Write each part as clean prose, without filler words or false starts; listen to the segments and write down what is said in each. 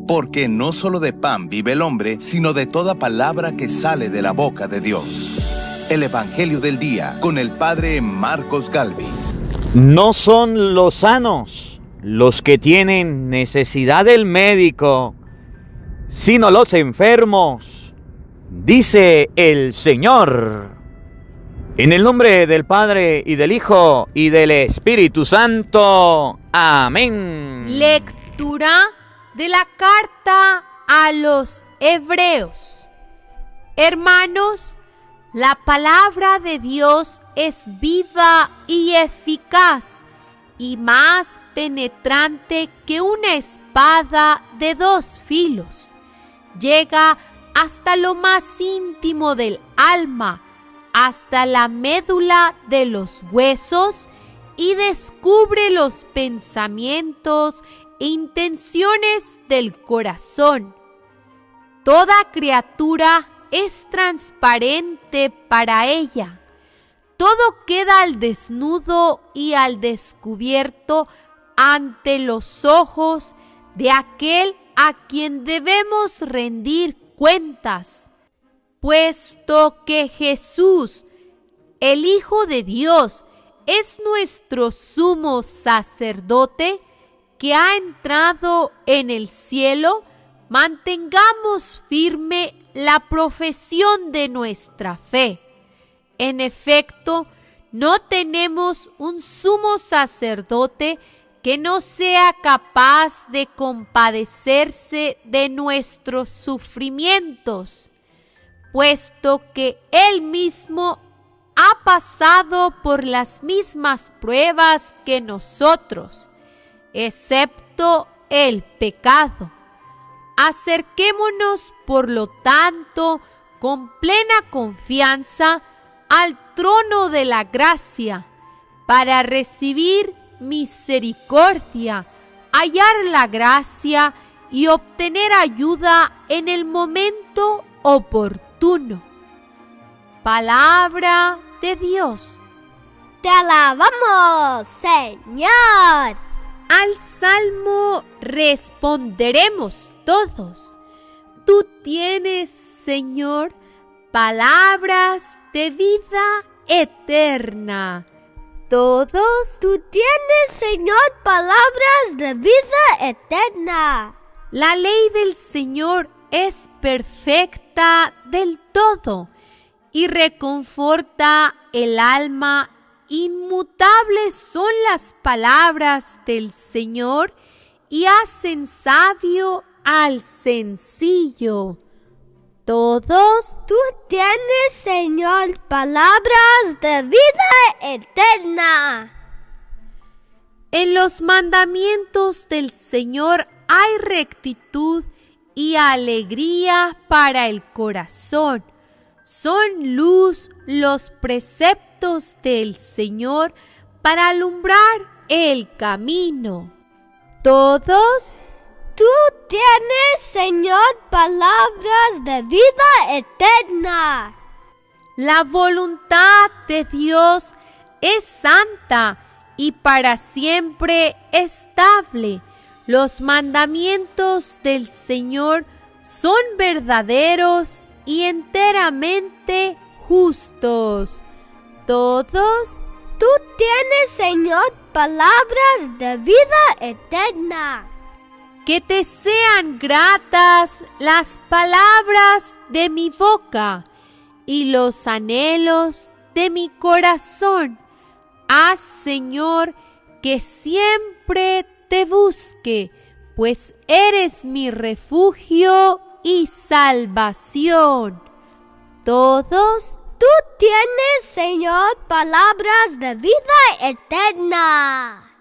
porque no solo de pan vive el hombre, sino de toda palabra que sale de la boca de Dios. El Evangelio del Día con el Padre Marcos Galvis. No son los sanos los que tienen necesidad del médico, sino los enfermos, dice el Señor. En el nombre del Padre, y del Hijo, y del Espíritu Santo. Amén. Lectura de la carta a los Hebreos. Hermanos, la palabra de Dios es viva y eficaz, y más penetrante que una espada de dos filos. Llega hasta lo más íntimo del alma, hasta la médula de los huesos, y descubre los pensamientos e intenciones del corazón. Toda criatura es transparente para ella. Todo queda al desnudo y al descubierto ante los ojos de aquel a quien debemos rendir cuentas. Puesto que Jesús, el Hijo de Dios, es nuestro sumo sacerdote que ha entrado en el cielo, mantengamos firme la profesión de nuestra fe. En efecto, no tenemos un sumo sacerdote que no sea capaz de compadecerse de nuestros sufrimientos, puesto que Él mismo ha pasado por las mismas pruebas que nosotros, excepto el pecado. Acerquémonos, por lo tanto, con plena confianza al trono de la gracia, para recibir misericordia, hallar la gracia y obtener ayuda en el momento oportuno. Palabra de Dios. Te alabamos, Señor. Al salmo responderemos todos. Tú tienes, Señor, palabras de vida eterna. Todos. Tú tienes, Señor, palabras de vida eterna. La ley del Señor es perfecta del todo y reconforta el alma. Inmutables son las palabras del Señor y hacen sabio al sencillo. Todos. Tú tienes, Señor, palabras de vida eterna. En los mandamientos del Señor hay rectitud y alegría para el corazón. Son luz los preceptos del Señor para alumbrar el camino. Todos. Tú tienes, Señor, palabras de vida eterna. La voluntad de Dios es santa y para siempre estable. Los mandamientos del Señor son verdaderos y enteramente justos. Todos. Tú tienes, Señor, palabras de vida eterna. Que te sean gratas las palabras de mi boca y los anhelos de mi corazón. Haz, Señor, que siempre te busque, pues eres mi refugio y salvación. Todos. Tú tienes, Señor, palabras de vida eterna.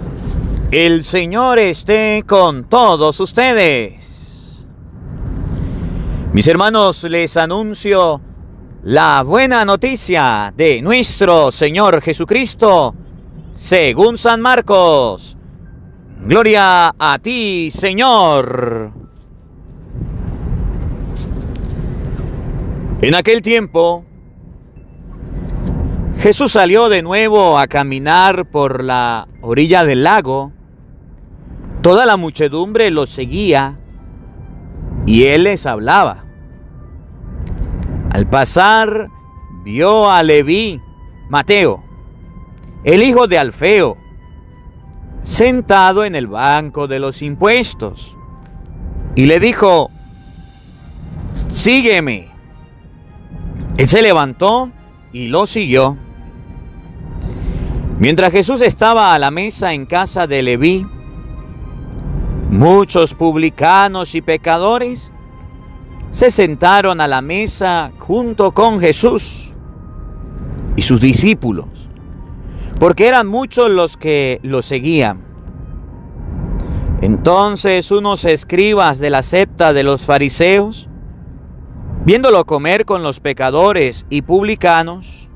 El Señor esté con todos ustedes. Mis hermanos, les anuncio la buena noticia de nuestro Señor Jesucristo, según San Marcos. Gloria a ti, Señor. En aquel tiempo, Jesús salió de nuevo a caminar por la orilla del lago. Toda la muchedumbre lo seguía y él les hablaba. Al pasar, vio a Leví, Mateo, el hijo de Alfeo, sentado en el banco de los impuestos, y le dijo: sígueme. Él se levantó y lo siguió. Mientras Jesús estaba a la mesa en casa de Leví, muchos publicanos y pecadores se sentaron a la mesa junto con Jesús y sus discípulos, porque eran muchos los que lo seguían. Entonces unos escribas de la secta de los fariseos, viéndolo comer con los pecadores y publicanos,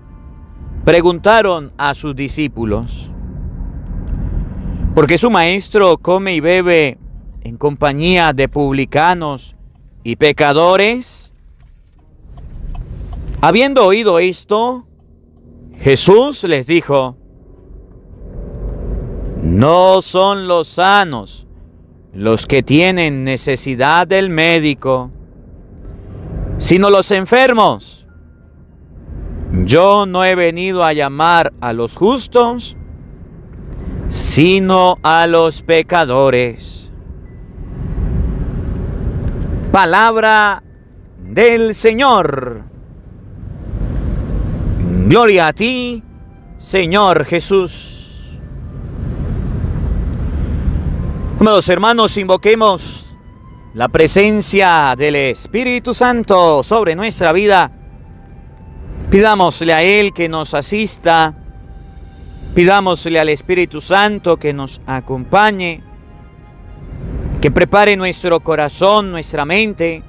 preguntaron a sus discípulos: ¿por qué su maestro come y bebe en compañía de publicanos y pecadores? Habiendo oído esto, Jesús les dijo: no son los sanos los que tienen necesidad del médico, sino los enfermos. Yo no he venido a llamar a los justos, sino a los pecadores. Palabra del Señor. Gloria a ti, Señor Jesús. Amados hermanos, invoquemos la presencia del Espíritu Santo sobre nuestra vida. Pidámosle a Él que nos asista. Pidámosle al Espíritu Santo que nos acompañe, que prepare nuestro corazón, nuestra mente,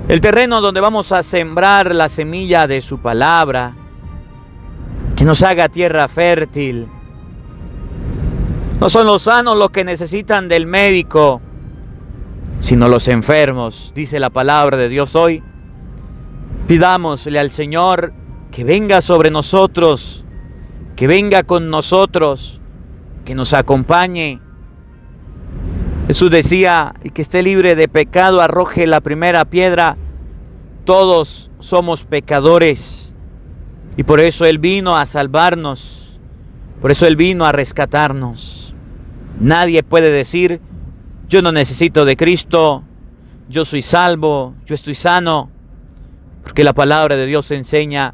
el terreno donde vamos a sembrar la semilla de su palabra, que nos haga tierra fértil. No son los sanos los que necesitan del médico, sino los enfermos, dice la palabra de Dios hoy. Pidámosle al Señor que venga sobre nosotros, que venga con nosotros, que nos acompañe. Jesús decía: el que esté libre de pecado arroje la primera piedra. Todos somos pecadores y por eso Él vino a salvarnos, por eso Él vino a rescatarnos. Nadie puede decir: yo no necesito de Cristo, yo soy salvo, yo estoy sano, porque la palabra de Dios enseña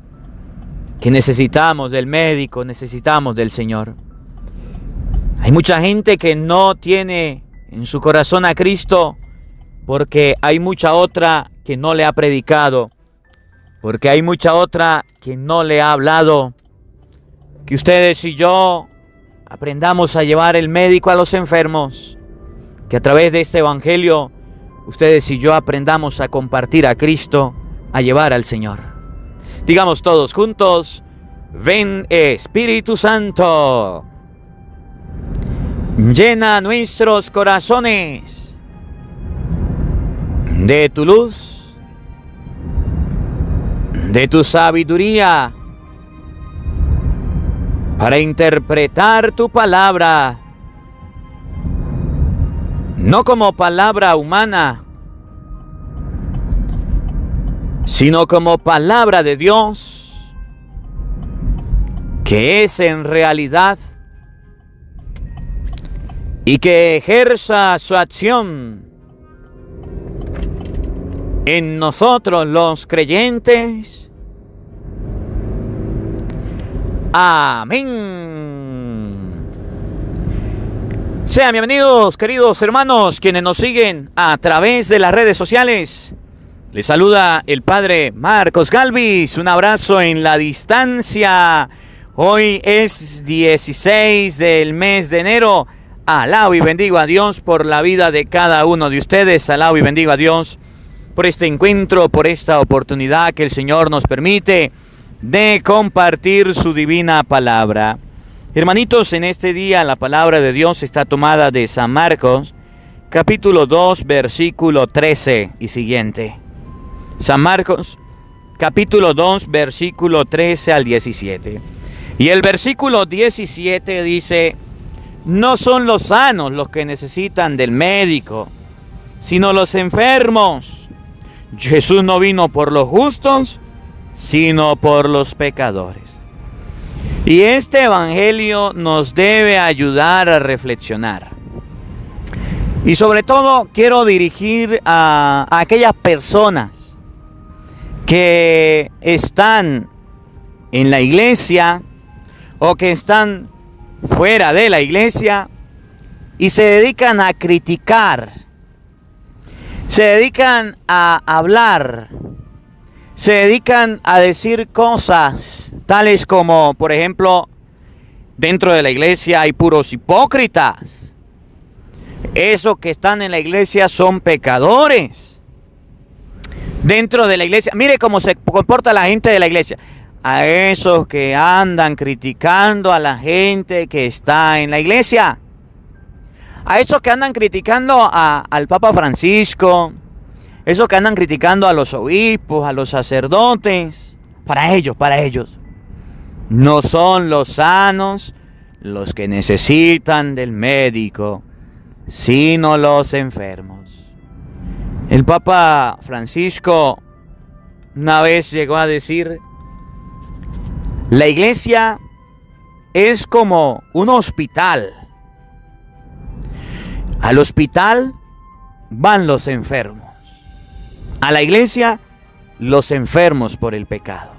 que necesitamos del médico, necesitamos del Señor. Hay mucha gente que no tiene en su corazón a Cristo porque hay mucha otra que no le ha predicado, porque hay mucha otra que no le ha hablado. Que ustedes y yo aprendamos a llevar el médico a los enfermos, que a través de este evangelio ustedes y yo aprendamos a compartir a Cristo, a llevar al Señor. Digamos todos juntos: ven Espíritu Santo, llena nuestros corazones de tu luz, de tu sabiduría, para interpretar tu palabra, no como palabra humana, sino como palabra de Dios, que es en realidad, y que ejerza su acción en nosotros los creyentes. Amén. Sean bienvenidos, queridos hermanos, quienes nos siguen a través de las redes sociales. Les saluda el Padre Marcos Galvis. Un abrazo en la distancia. Hoy es 16 del mes de enero. Alabo y bendigo a Dios por la vida de cada uno de ustedes. Alabo y bendigo a Dios por este encuentro, por esta oportunidad que el Señor nos permite de compartir su divina palabra. Hermanitos, en este día la palabra de Dios está tomada de San Marcos, capítulo 2, versículo 13 y siguiente. San Marcos, capítulo 2, versículo 13 al 17. Y el versículo 17 dice: no son los sanos los que necesitan del médico, sino los enfermos. Jesús no vino por los justos, sino por los pecadores. Y este evangelio nos debe ayudar a reflexionar. Y sobre todo quiero dirigir a aquellas personas que están en la iglesia o que están fuera de la iglesia y se dedican a criticar, se dedican a hablar, se dedican a decir cosas tales como, por ejemplo, dentro de la iglesia hay puros hipócritas. Esos que están en la iglesia son pecadores. Dentro de la iglesia, mire cómo se comporta la gente de la iglesia. A esos que andan criticando a la gente que está en la iglesia. A esos que andan criticando al Papa Francisco. Esos que andan criticando a los obispos, a los sacerdotes. Para ellos. No son los sanos los que necesitan del médico, sino los enfermos. El Papa Francisco una vez llegó a decir: la iglesia es como un hospital. Al hospital van los enfermos. A la iglesia, los enfermos por el pecado.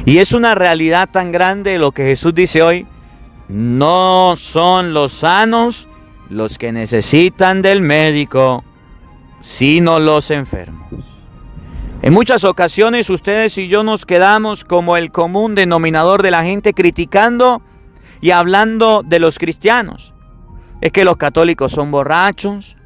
Y es una realidad tan grande lo que Jesús dice hoy: no son los sanos los que necesitan del médico, sino los enfermos. En muchas ocasiones ustedes y yo nos quedamos como el común denominador de la gente criticando y hablando de los cristianos. Es que los católicos son borrachos,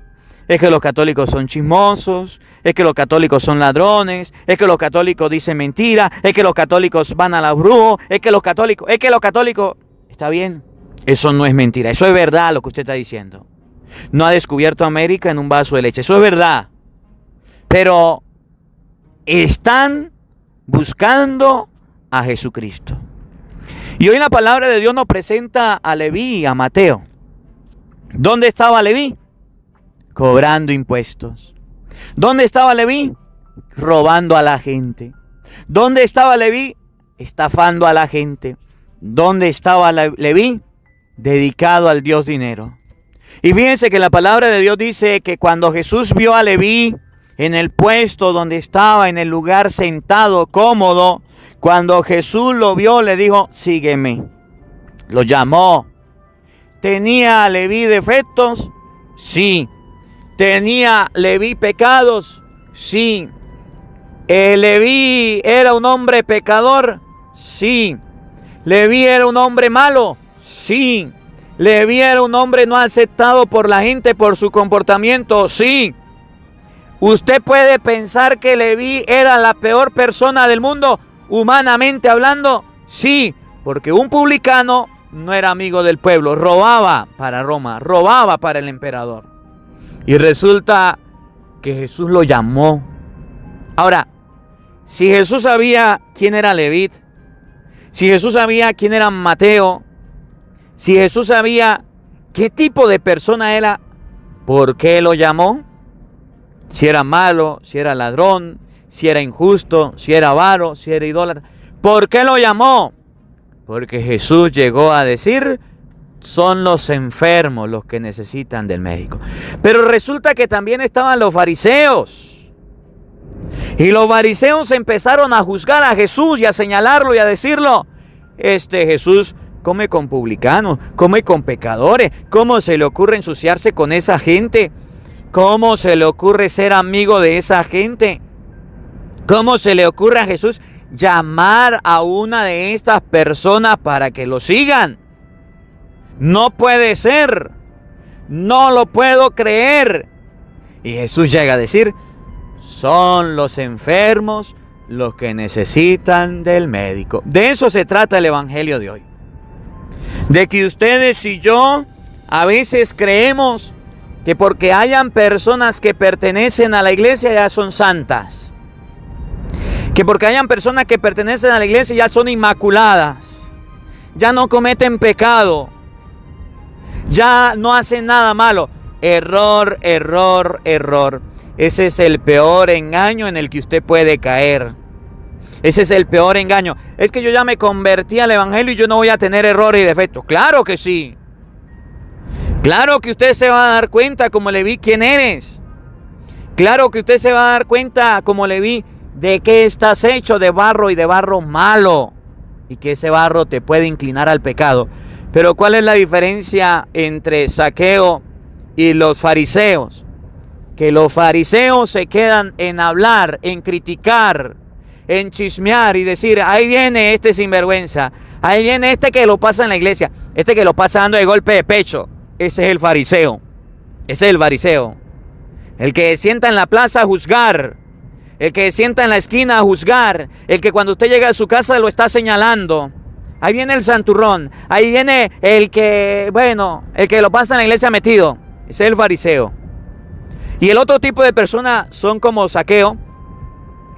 es que los católicos son chismosos, es que los católicos son ladrones, es que los católicos dicen mentiras, es que los católicos van a la bruja, es que los católicos. Está bien, eso no es mentira, eso es verdad lo que usted está diciendo. No ha descubierto América en un vaso de leche, eso es verdad. Pero están buscando a Jesucristo. Y hoy la palabra de Dios nos presenta a Leví y a Mateo. ¿Dónde estaba Leví? Cobrando impuestos. ¿Dónde estaba Leví? Robando a la gente. ¿Dónde estaba Leví? Estafando a la gente. ¿Dónde estaba Leví? Dedicado al Dios dinero. Y fíjense que la palabra de Dios dice que cuando Jesús vio a Leví en el puesto donde estaba, en el lugar sentado, cómodo, cuando Jesús lo vio, le dijo: sígueme. Lo llamó. ¿Tenía Leví defectos? Sí. ¿Tenía Leví pecados? Sí. ¿Leví era un hombre pecador? Sí. ¿Leví era un hombre malo? Sí. ¿Leví era un hombre no aceptado por la gente por su comportamiento? Sí. ¿Usted puede pensar que Leví era la peor persona del mundo, humanamente hablando? Sí, porque un publicano no era amigo del pueblo, robaba para Roma, robaba para el emperador. Y resulta que Jesús lo llamó. Ahora, si Jesús sabía quién era Leví, si Jesús sabía quién era Mateo, si Jesús sabía qué tipo de persona era, ¿por qué lo llamó? Si era malo, si era ladrón, si era injusto, si era avaro, si era idólatra. ¿Por qué lo llamó? Porque Jesús llegó a decir: son los enfermos los que necesitan del médico. Pero resulta que también estaban los fariseos. Y los fariseos empezaron a juzgar a Jesús y a señalarlo y a decirlo: Jesús come con publicanos, come con pecadores. ¿Cómo se le ocurre ensuciarse con esa gente? ¿Cómo se le ocurre ser amigo de esa gente? ¿Cómo se le ocurre a Jesús llamar a una de estas personas para que lo sigan? No puede ser. No lo puedo creer. Y Jesús llega a decir: son los enfermos los que necesitan del médico. De eso se trata el evangelio de hoy. De que ustedes y yo a veces creemos que porque hayan personas que pertenecen a la iglesia ya son santas. Que porque hayan personas que pertenecen a la iglesia ya son inmaculadas. Ya no cometen pecado. Ya no hacen nada malo. Error, error, error. Ese es el peor engaño en el que usted puede caer. Ese es el peor engaño. Es que yo ya me convertí al evangelio y yo no voy a tener errores y defectos. Claro que sí. Claro que usted se va a dar cuenta, como le vi, quién eres. Claro que usted se va a dar cuenta, como le vi, de qué estás hecho, de barro y de barro malo. Y que ese barro te puede inclinar al pecado. Pero ¿cuál es la diferencia entre Zaqueo y los fariseos? Que los fariseos se quedan en hablar, en criticar, en chismear y decir, ahí viene este sinvergüenza, ahí viene este que lo pasa en la iglesia, este que lo pasa dando de golpe de pecho. Ese es el fariseo. Ese es el fariseo. El que se sienta en la plaza a juzgar, el que se sienta en la esquina a juzgar, el que cuando usted llega a su casa lo está señalando. Ahí viene el santurrón, ahí viene el que, el que lo pasa en la iglesia metido. Ese es el fariseo. Y el otro tipo de personas son como Zaqueo,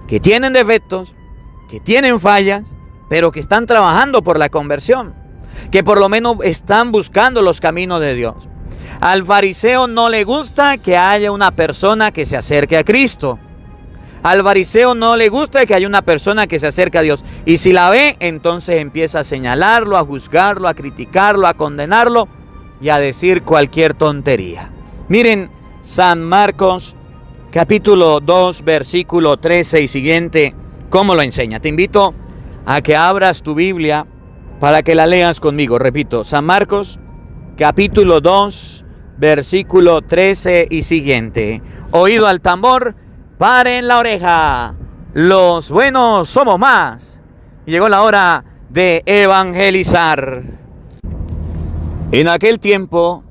que tienen defectos, que tienen fallas, pero que están trabajando por la conversión, que por lo menos están buscando los caminos de Dios. Al fariseo no le gusta que haya una persona que se acerque a Cristo. Al fariseo no le gusta que haya una persona que se acerque a Dios. Y si la ve, entonces empieza a señalarlo, a juzgarlo, a criticarlo, a condenarlo y a decir cualquier tontería. Miren, San Marcos, capítulo 2, versículo 13 y siguiente, ¿cómo lo enseña? Te invito a que abras tu Biblia para que la leas conmigo. Repito, San Marcos, capítulo 2, versículo 13 y siguiente. Oído al tambor, paren la oreja, los buenos somos más. Y llegó la hora de evangelizar. En aquel tiempo,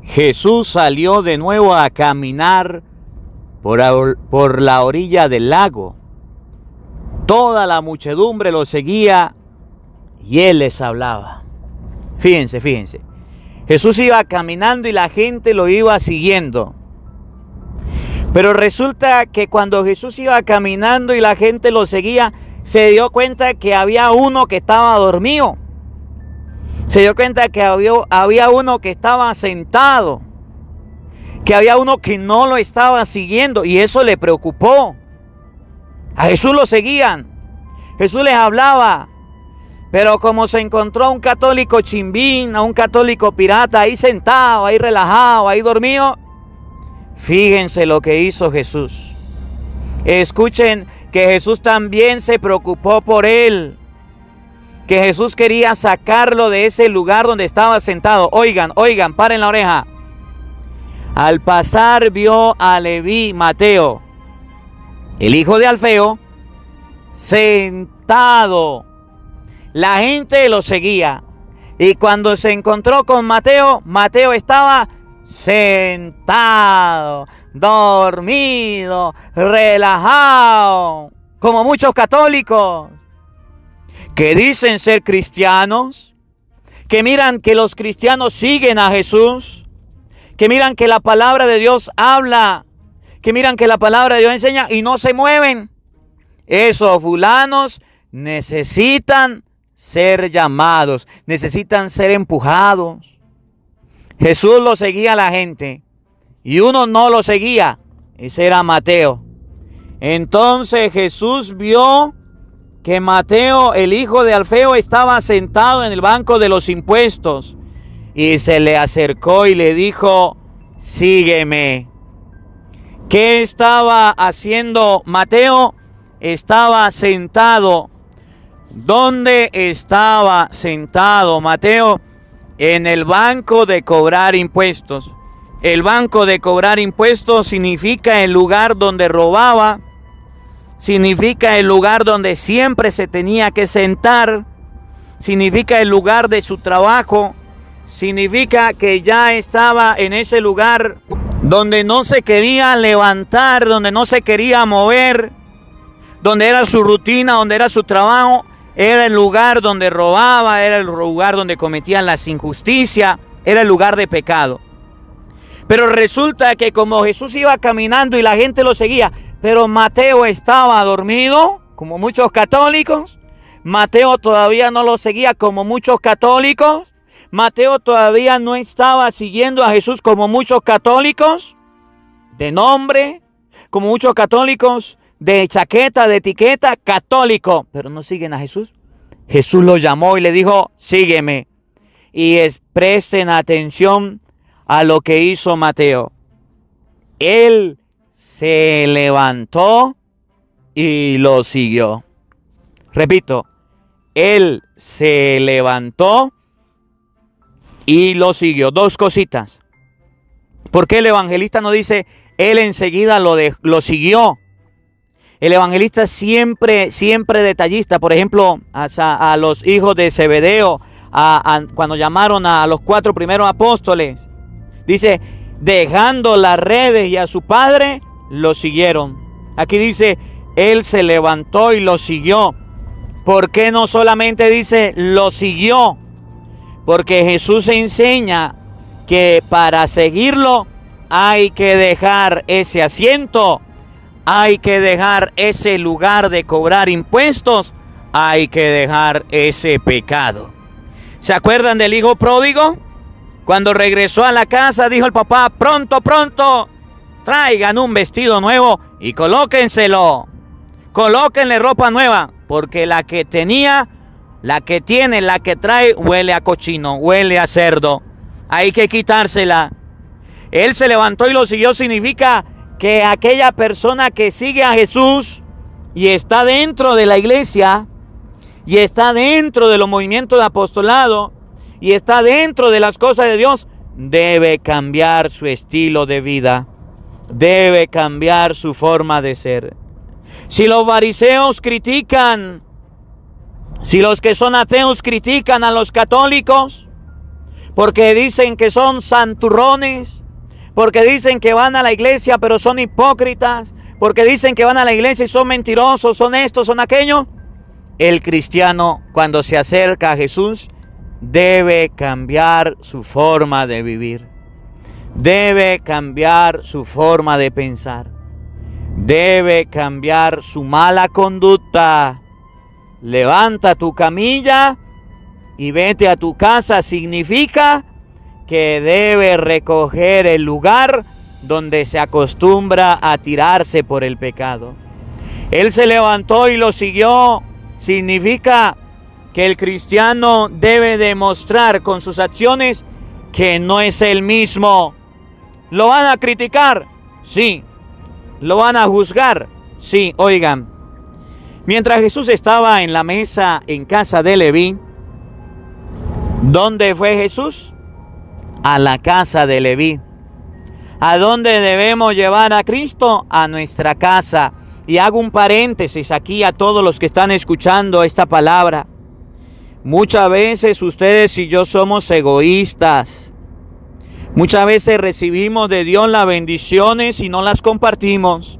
Jesús salió de nuevo a caminar por la orilla del lago. Toda la muchedumbre lo seguía y él les hablaba. Fíjense. Jesús iba caminando y la gente lo iba siguiendo. Pero resulta que cuando Jesús iba caminando y la gente lo seguía, se dio cuenta que había uno que estaba dormido. Se dio cuenta que había uno que estaba sentado, que había uno que no lo estaba siguiendo, y eso le preocupó. A Jesús lo seguían, Jesús les hablaba, pero como se encontró a un católico chimbín, a un católico pirata ahí sentado, ahí relajado, ahí dormido, fíjense lo que hizo Jesús. Escuchen que Jesús también se preocupó por él, que Jesús quería sacarlo de ese lugar donde estaba sentado. Oigan, paren la oreja. Al pasar vio a Leví, Mateo, el hijo de Alfeo, sentado. La gente lo seguía. Y cuando se encontró con Mateo, Mateo estaba sentado, dormido, relajado, como muchos católicos que dicen ser cristianos, que miran que los cristianos siguen a Jesús, que miran que la palabra de Dios habla, que miran que la palabra de Dios enseña y no se mueven. Esos fulanos necesitan ser llamados, necesitan ser empujados. Jesús lo seguía a la gente y uno no lo seguía, ese era Mateo. Entonces Jesús vio que Mateo, el hijo de Alfeo, estaba sentado en el banco de los impuestos y se le acercó y le dijo, sígueme. ¿Qué estaba haciendo Mateo? Estaba sentado. ¿Dónde estaba sentado Mateo? En el banco de cobrar impuestos. El banco de cobrar impuestos significa el lugar donde robaba, significa el lugar donde siempre se tenía que sentar, significa el lugar de su trabajo, significa que ya estaba en ese lugar donde no se quería levantar, donde no se quería mover, donde era su rutina, donde era su trabajo, era el lugar donde robaba, era el lugar donde cometían las injusticias, era el lugar de pecado. Pero resulta que como Jesús iba caminando y la gente lo seguía, pero Mateo estaba dormido, como muchos católicos. Mateo todavía no lo seguía como muchos católicos. Mateo todavía no estaba siguiendo a Jesús como muchos católicos de nombre, como muchos católicos de chaqueta, de etiqueta, católico, pero no siguen a Jesús. Jesús lo llamó y le dijo, sígueme. Y presten atención a lo que hizo Mateo. Él se levantó y lo siguió. Repito, él se levantó y lo siguió. Dos cositas. ¿Por qué el evangelista no dice, él enseguida lo siguió? El evangelista siempre detallista. Por ejemplo, a los hijos de Zebedeo, cuando llamaron a los 4 primeros apóstoles, dice, dejando las redes y a su padre, lo siguieron. Aquí dice, él se levantó y lo siguió. ¿Por qué no solamente dice, lo siguió? Porque Jesús enseña que para seguirlo hay que dejar ese asiento, hay que dejar ese lugar de cobrar impuestos, hay que dejar ese pecado. ¿Se acuerdan del hijo pródigo? Cuando regresó a la casa dijo el papá, pronto, traigan un vestido nuevo y colóquenselo. Colóquenle ropa nueva, porque la que tenía, la que tiene, la que trae, huele a cochino, huele a cerdo. Hay que quitársela. Él se levantó y lo siguió, significa que aquella persona que sigue a Jesús y está dentro de la iglesia, y está dentro de los movimientos de apostolado, y está dentro de las cosas de Dios, debe cambiar su estilo de vida, debe cambiar su forma de ser. Si los fariseos critican, si los que son ateos critican a los católicos, porque dicen que son santurrones, porque dicen que van a la iglesia pero son hipócritas, porque dicen que van a la iglesia y son mentirosos, son esto, son aquello, el cristiano cuando se acerca a Jesús debe cambiar su forma de vivir, debe cambiar su forma de pensar, debe cambiar su mala conducta. Levanta tu camilla y vete a tu casa significa que debe recoger el lugar donde se acostumbra a tirarse por el pecado. Él se levantó y lo siguió, significa que el cristiano debe demostrar con sus acciones que no es el mismo. ¿Lo van a criticar? Sí. ¿Lo van a juzgar? Sí. Oigan, mientras Jesús estaba en la mesa en casa de Leví, ¿dónde fue Jesús? A la casa de Leví. ¿A dónde debemos llevar a Cristo? A nuestra casa. Y hago un paréntesis aquí a todos los que están escuchando esta palabra. Muchas veces ustedes y yo somos egoístas. Muchas veces recibimos de Dios las bendiciones y no las compartimos.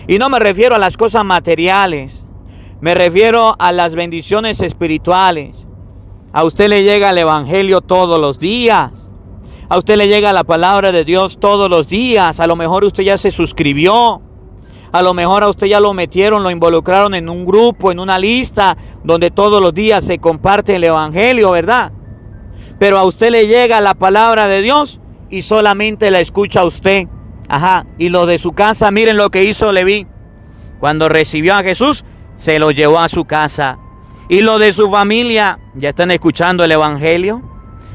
Y no me refiero a las cosas materiales. Me refiero a las bendiciones espirituales. A usted le llega el evangelio todos los días. A usted le llega la palabra de Dios todos los días. A lo mejor usted ya se suscribió. A lo mejor a usted ya lo metieron, lo involucraron en un grupo, en una lista, donde todos los días se comparte el evangelio, ¿verdad? Pero a usted le llega la palabra de Dios y solamente la escucha usted. Ajá, y lo de su casa, miren lo que hizo Leví. Cuando recibió a Jesús, se lo llevó a su casa. Y lo de su familia, ¿ya están escuchando el evangelio?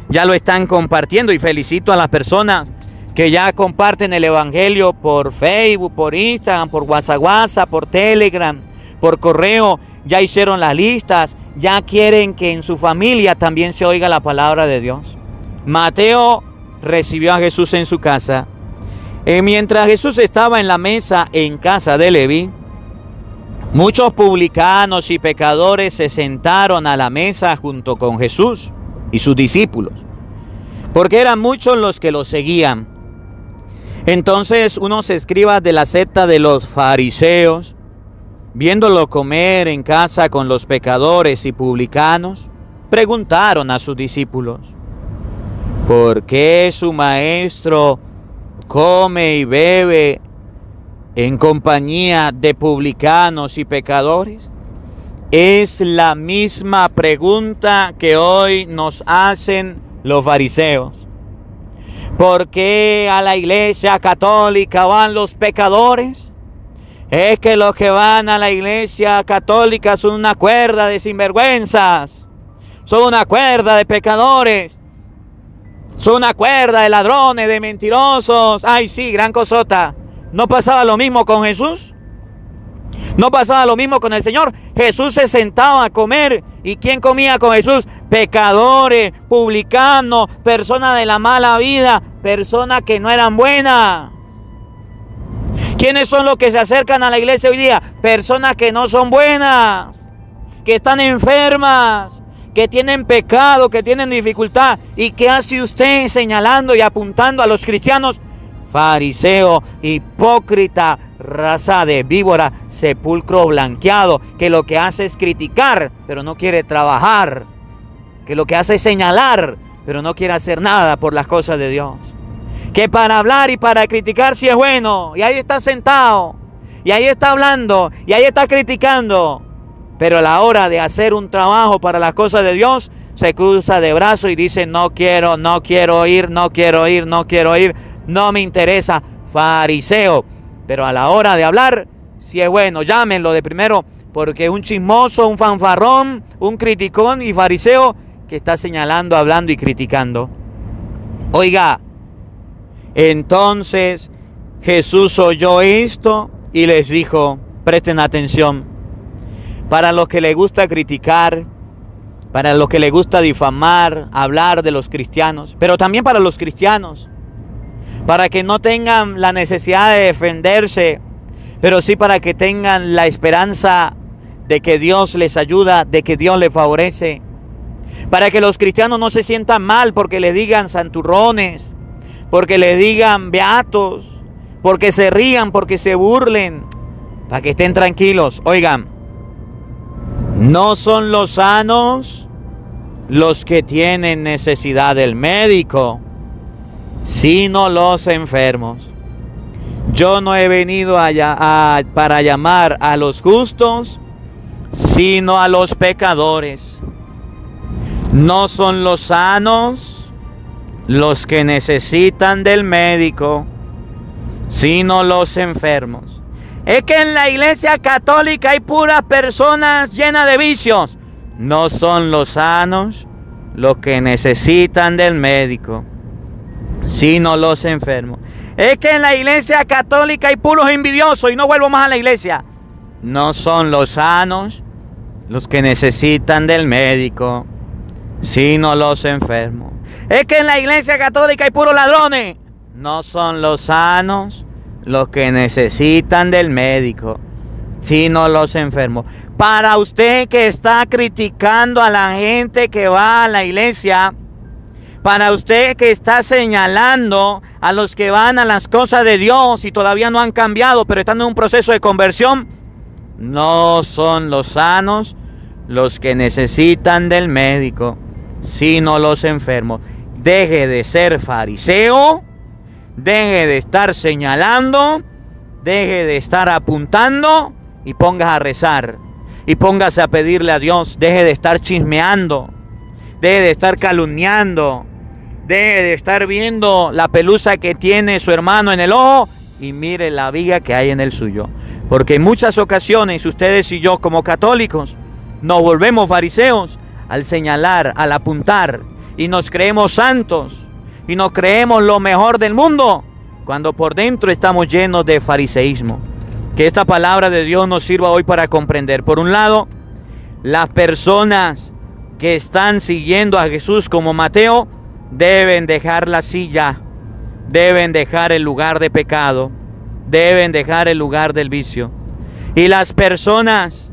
Ya lo están compartiendo y felicito a las personas que ya comparten el evangelio por Facebook, por Instagram, por WhatsApp, por Telegram, por correo. Ya hicieron las listas, ya quieren que en su familia también se oiga la palabra de Dios. Mateo recibió a Jesús en su casa. Mientras Jesús estaba en la mesa en casa de Leví, muchos publicanos y pecadores se sentaron a la mesa junto con Jesús y sus discípulos, porque eran muchos los que lo seguían. Entonces unos escribas de la secta de los fariseos, viéndolo comer en casa con los pecadores y publicanos, preguntaron a sus discípulos: ¿por qué su maestro come y bebe en compañía de publicanos y pecadores? Es la misma pregunta que hoy nos hacen los fariseos. ¿Por qué a la iglesia católica van los pecadores? Es que los que van a la iglesia católica son una cuerda de sinvergüenzas, son una cuerda de pecadores, son una cuerda de ladrones, de mentirosos. Ay, sí, gran cosota. ¿No pasaba lo mismo con Jesús? ¿No pasaba lo mismo con el Señor? Jesús se sentaba a comer. ¿Y quién comía con Jesús? Pecadores, publicanos, personas de la mala vida, personas que no eran buenas. ¿Quiénes son los que se acercan a la iglesia hoy día? Personas que no son buenas, que están enfermas, que tienen pecado, que tienen dificultad. ¿Y qué hace usted señalando y apuntando a los cristianos? Fariseo, hipócrita, raza de víbora, sepulcro blanqueado, que lo que hace es criticar, pero no quiere trabajar, que lo que hace es señalar, pero no quiere hacer nada por las cosas de Dios, que para hablar y para criticar sí es bueno, y ahí está sentado, y ahí está hablando, y ahí está criticando, pero a la hora de hacer un trabajo para las cosas de Dios, se cruza de brazos y dice: no quiero ir, no me interesa. Fariseo. Pero a la hora de hablar, si es bueno, llámenlo de primero, porque un chismoso, un fanfarrón, un criticón y fariseo que está señalando, hablando y criticando. Oiga, entonces Jesús oyó esto y les dijo, presten atención, para los que les gusta criticar, para los que les gusta difamar, hablar de los cristianos, pero también para los cristianos, para que no tengan la necesidad de defenderse, pero sí para que tengan la esperanza de que Dios les ayuda, de que Dios les favorece, para que los cristianos no se sientan mal porque les digan santurrones, porque les digan beatos, porque se rían, porque se burlen, para que estén tranquilos. Oigan, no son los sanos los que tienen necesidad del médico, sino los enfermos. Yo no he venido para llamar a los justos, sino a los pecadores. No son los sanos los que necesitan del médico, sino los enfermos. Es que en la iglesia católica hay puras personas llenas de vicios. No son los sanos los que necesitan del médico, sino los enfermos. Es que en la iglesia católica hay puros envidiosos y no vuelvo más a la iglesia. No son los sanos los que necesitan del médico, sino los enfermos. Es que en la iglesia católica hay puros ladrones. No son los sanos los que necesitan del médico, sino los enfermos. Para usted que está criticando a la gente que va a la iglesia, para usted que está señalando a los que van a las cosas de Dios y todavía no han cambiado, pero están en un proceso de conversión, no son los sanos los que necesitan del médico, sino los enfermos. Deje de ser fariseo, deje de estar señalando, deje de estar apuntando y póngase a rezar y póngase a pedirle a Dios. Deje de estar chismeando, deje de estar calumniando, deje de estar viendo la pelusa que tiene su hermano en el ojo y mire la viga que hay en el suyo. Porque en muchas ocasiones ustedes y yo como católicos nos volvemos fariseos al señalar, al apuntar, y nos creemos santos y nos creemos lo mejor del mundo, cuando por dentro estamos llenos de fariseísmo. Que esta palabra de Dios nos sirva hoy para comprender, por un lado, las personas que están siguiendo a Jesús como Mateo deben dejar la silla, deben dejar el lugar de pecado, deben dejar el lugar del vicio. Y las personas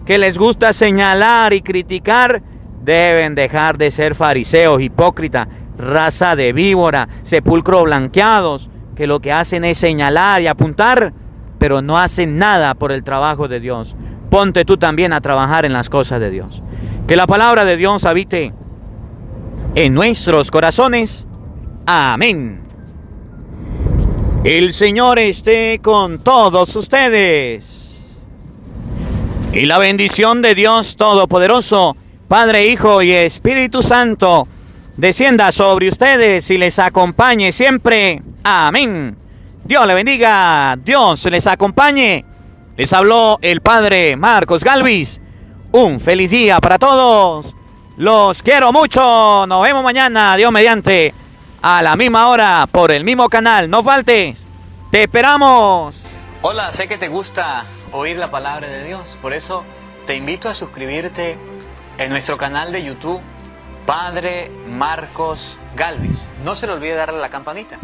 que les gusta señalar y criticar deben dejar de ser fariseos, hipócritas, raza de víbora, sepulcro blanqueados, que lo que hacen es señalar y apuntar, pero no hacen nada por el trabajo de Dios. Ponte tú también a trabajar en las cosas de Dios. Que la palabra de Dios habite en nuestros corazones. Amén. El Señor esté con todos ustedes. Y la bendición de Dios Todopoderoso, Padre, Hijo y Espíritu Santo, descienda sobre ustedes y les acompañe siempre. Amén. Dios le bendiga, Dios les acompañe. Les habló el Padre Marcos Galvis. Un feliz día para todos. Los quiero mucho. Nos vemos mañana, Dios mediante, a la misma hora, por el mismo canal. No faltes. Te esperamos. Hola, sé que te gusta oír la palabra de Dios. Por eso te invito a suscribirte en nuestro canal de YouTube, Padre Marcos Galvis. No se le olvide darle a la campanita,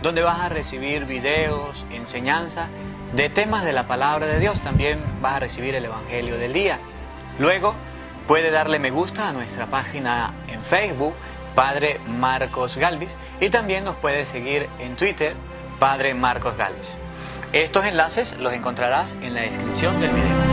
donde vas a recibir videos, enseñanza de temas de la palabra de Dios. También vas a recibir el Evangelio del día. Luego puede darle me gusta a nuestra página en Facebook, Padre Marcos Galvis, y también nos puede seguir en Twitter, Padre Marcos Galvis. Estos enlaces los encontrarás en la descripción del video.